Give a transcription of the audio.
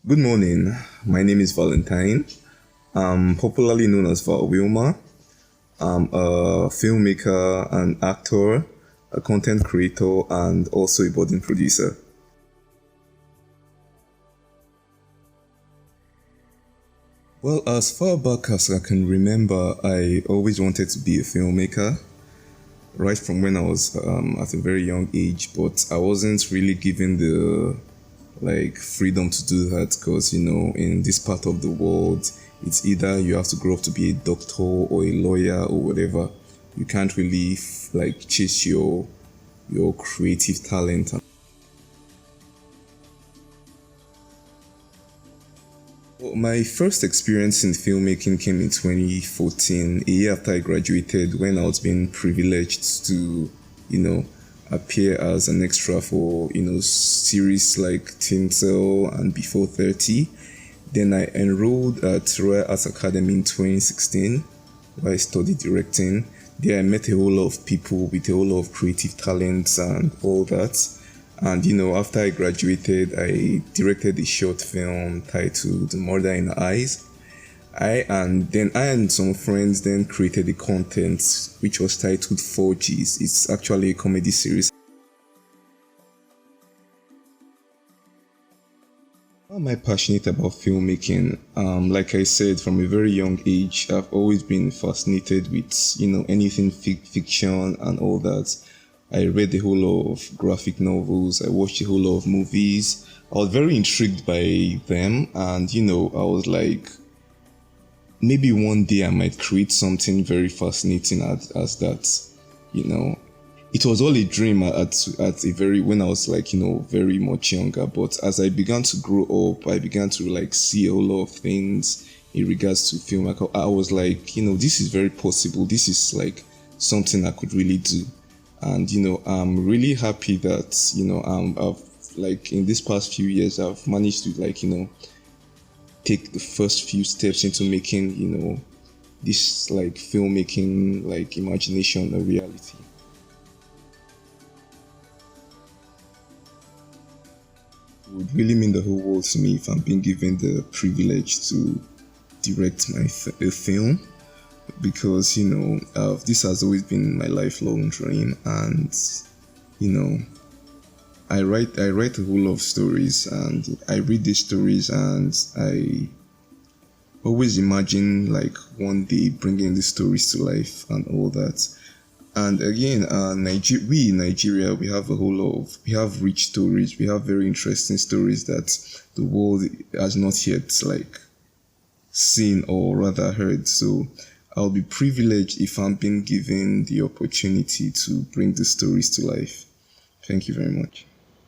Good morning. My name is Valentine. I'm popularly known as Val Wilmer. I'm a filmmaker, an actor, a content creator, and also a budding producer. Well, as far back as I can remember, I always wanted to be a filmmaker, right from when I was at a very young age, but I wasn't really given the freedom to do that because in this part of the world it's either you have to grow up to be a doctor or a lawyer or whatever. You can't really chase your creative talent. Well, my first experience in filmmaking came in 2014, a year after I graduated, when I was being privileged to you know appear as an extra for series like Tinsel and Before 30. Then I enrolled at Royal Arts Academy in 2016, where I studied directing. There I met a whole lot of people with a whole lot of creative talents and all that. And after I graduated, I directed a short film titled Murder in the Eyes. I and some friends then created a content which was titled 4Gs. It's actually a comedy series. Why am I passionate about filmmaking? Like I said, from a very young age, I've always been fascinated with anything fiction and all that. I read a whole lot of graphic novels. I watched a whole lot of movies. I was very intrigued by them, and I was like, maybe one day I might create something very fascinating as that. You know, it was all a dream at a very when I was very much younger. But as I began to grow up, I began to see a whole lot of things in regards to film. I was like, this is very possible. This is something I could really do, and I'm really happy that I've in this past few years I've managed to take the first few steps into making this filmmaking imagination a reality. It would really mean the whole world to me if I'm being given the privilege to direct a film, because this has always been my lifelong dream. And you know I write a whole lot of stories, and I read these stories, and I always imagine one day bringing these stories to life and all that. And again, we in Nigeria, we have rich stories. We have very interesting stories that the world has not yet seen, or rather heard. So I'll be privileged if I'm being given the opportunity to bring the stories to life. Thank you very much.